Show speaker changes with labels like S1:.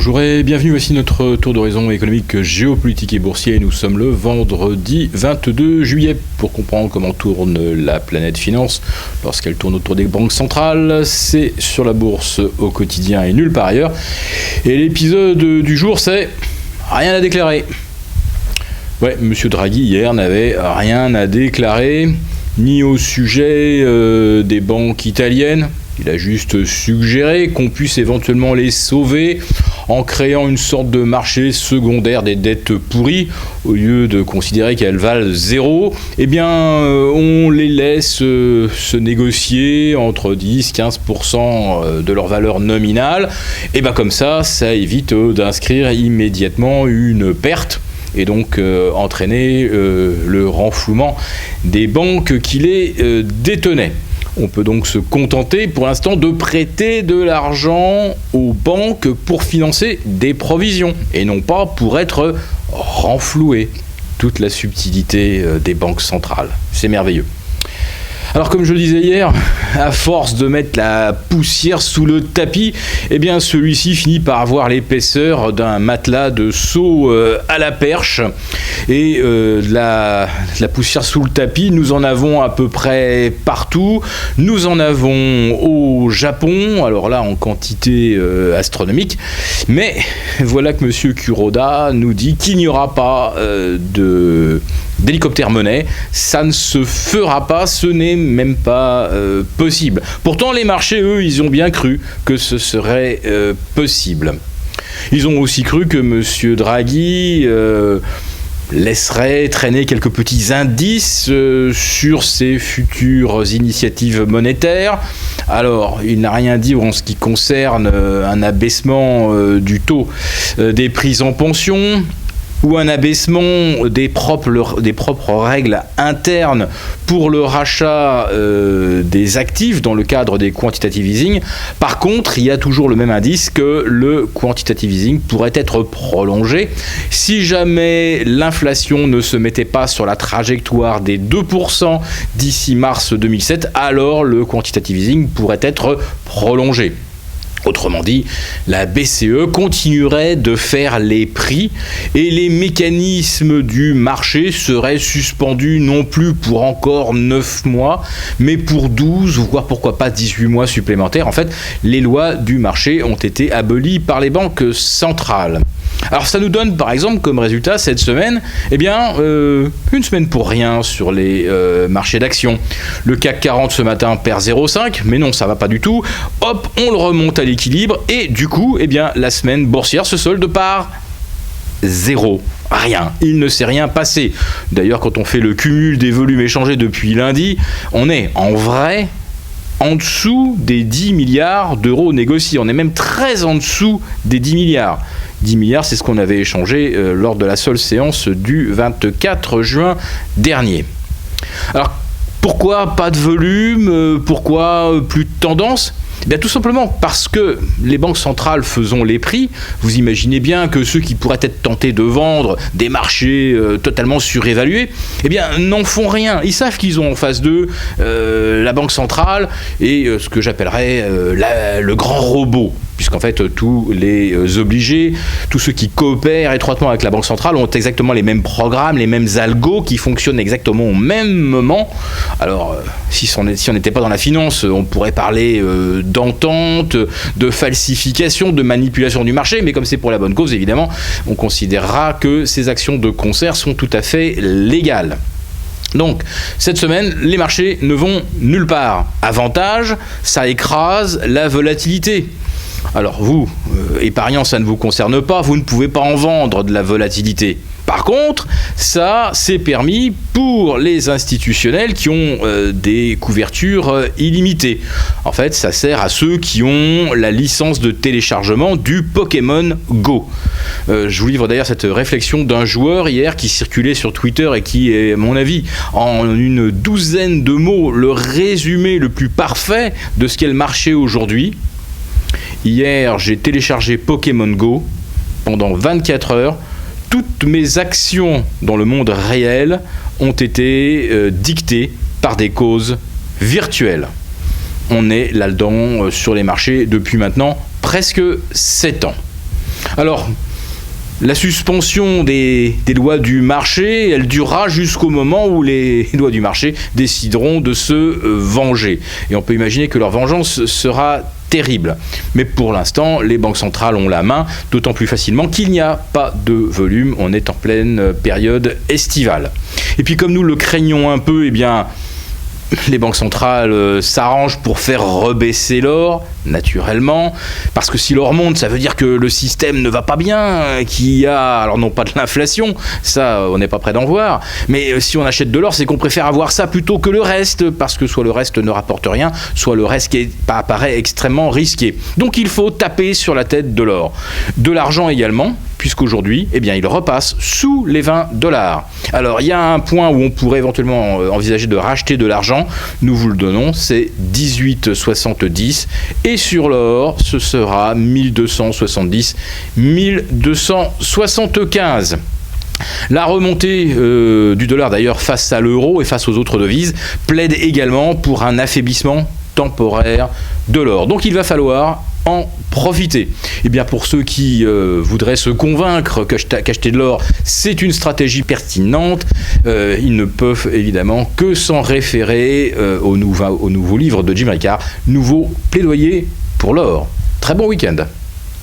S1: Bonjour et bienvenue, voici notre tour d'horizon économique, géopolitique et boursier. Nous sommes le vendredi 22 juillet pour comprendre comment tourne la planète finance lorsqu'elle tourne autour des banques centrales. C'est sur la bourse au quotidien et nulle part ailleurs. Et l'épisode du jour, c'est rien à déclarer. Ouais, Monsieur Draghi hier n'avait rien à déclarer, ni au sujet des banques italiennes. Il a juste suggéré qu'on puisse éventuellement les sauver en créant une sorte de marché secondaire des dettes pourries. Au lieu de considérer qu'elles valent zéro, eh bien, on les laisse se négocier entre 10-15% de leur valeur nominale. Et bien comme ça évite d'inscrire immédiatement une perte et donc entraîner le renflouement des banques qui les détenaient. On peut donc se contenter pour l'instant de prêter de l'argent aux banques pour financer des provisions et non pas pour être renfloué. Toute la subtilité des banques centrales. C'est merveilleux. Alors comme je le disais hier, à force de mettre la poussière sous le tapis, eh bien celui-ci finit par avoir l'épaisseur d'un matelas de seau à la perche. Et la poussière sous le tapis, nous en avons à peu près partout. Nous en avons au Japon, alors là en quantité astronomique. Mais voilà que M. Kuroda nous dit qu'il n'y aura pas d'hélicoptère monnaie. Ça ne se fera pas, ce n'est même pas possible. Pourtant les marchés, eux, ils ont bien cru que ce serait possible. Ils ont aussi cru que M. Draghi laisserait traîner quelques petits indices sur ses futures initiatives monétaires. Alors, il n'a rien dit en ce qui concerne un abaissement du taux des prises en pension, ou un abaissement des propres règles internes pour le rachat des actifs dans le cadre des quantitative easing. Par contre, il y a toujours le même indice que le quantitative easing pourrait être prolongé si jamais l'inflation ne se mettait pas sur la trajectoire des 2% d'ici mars 2007, alors le quantitative easing pourrait être prolongé. Autrement dit, la BCE continuerait de faire les prix et les mécanismes du marché seraient suspendus non plus pour encore 9 mois, mais pour 12 ou voire pourquoi pas 18 mois supplémentaires. En fait, les lois du marché ont été abolies par les banques centrales. Alors ça nous donne par exemple comme résultat cette semaine, une semaine pour rien sur les marchés d'actions. Le CAC 40 ce matin perd 0,5, mais non, ça va pas du tout. Hop, on le remonte à l'équilibre et du coup, la semaine boursière se solde par zéro. Rien, il ne s'est rien passé. D'ailleurs, quand on fait le cumul des volumes échangés depuis lundi, on est en vrai en dessous des 10 milliards d'euros négociés. On est même très en dessous des 10 milliards. 10 milliards, c'est ce qu'on avait échangé lors de la seule séance du 24 juin dernier. Alors, pourquoi pas de volume ? Pourquoi plus de tendance ? Tout simplement parce que les banques centrales faisant les prix, vous imaginez bien que ceux qui pourraient être tentés de vendre des marchés totalement surévalués, n'en font rien. Ils savent qu'ils ont en face d'eux la banque centrale et ce que j'appellerais le grand robot. Puisqu'en fait, tous les obligés, tous ceux qui coopèrent étroitement avec la Banque centrale ont exactement les mêmes programmes, les mêmes algos qui fonctionnent exactement au même moment. Alors, si on n'était pas dans la finance, on pourrait parler d'entente, de falsification, de manipulation du marché, mais comme c'est pour la bonne cause, évidemment, on considérera que ces actions de concert sont tout à fait légales. Donc, cette semaine, les marchés ne vont nulle part. Avantage, ça écrase la volatilité. Alors vous, épargnants, ça ne vous concerne pas, vous ne pouvez pas en vendre de la volatilité. Par contre, ça, c'est permis pour les institutionnels qui ont des couvertures illimitées. En fait, ça sert à ceux qui ont la licence de téléchargement du Pokémon Go. Je vous livre d'ailleurs cette réflexion d'un joueur hier qui circulait sur Twitter et qui est, à mon avis, en une douzaine de mots, le résumé le plus parfait de ce qu'est le marché aujourd'hui. Hier, j'ai téléchargé Pokémon Go pendant 24 heures. Toutes mes actions dans le monde réel ont été dictées par des causes virtuelles. On est là-dedans sur les marchés depuis maintenant presque 7 ans. Alors, la suspension des lois du marché, elle durera jusqu'au moment où les lois du marché décideront de se venger. Et on peut imaginer que leur vengeance sera terrible. Mais pour l'instant, les banques centrales ont la main, d'autant plus facilement qu'il n'y a pas de volume. On est en pleine période estivale. Et puis comme nous le craignons un peu, eh bien, les banques centrales s'arrangent pour faire rebaisser l'or, naturellement, parce que si l'or monte, ça veut dire que le système ne va pas bien, qu'il y a, alors non pas de l'inflation, ça on n'est pas prêt d'en voir, mais si on achète de l'or, c'est qu'on préfère avoir ça plutôt que le reste, parce que soit le reste ne rapporte rien, soit le reste qui apparaît extrêmement risqué. Donc il faut taper sur la tête de l'or. De l'argent également, puisqu'aujourd'hui, eh bien, il repasse sous les 20 $. Alors, il y a un point où on pourrait éventuellement envisager de racheter de l'argent. Nous vous le donnons, c'est 18,70. Et sur l'or, ce sera 1270, 1275. La remontée du dollar, d'ailleurs, face à l'euro et face aux autres devises, plaide également pour un affaiblissement temporaire de l'or. Donc, il va falloir en profiter. Et bien pour ceux qui voudraient se convaincre qu'acheter de l'or c'est une stratégie pertinente, ils ne peuvent évidemment que s'en référer au nouveau livre de Jim Ricard, Nouveau plaidoyer pour l'or. Très bon week-end.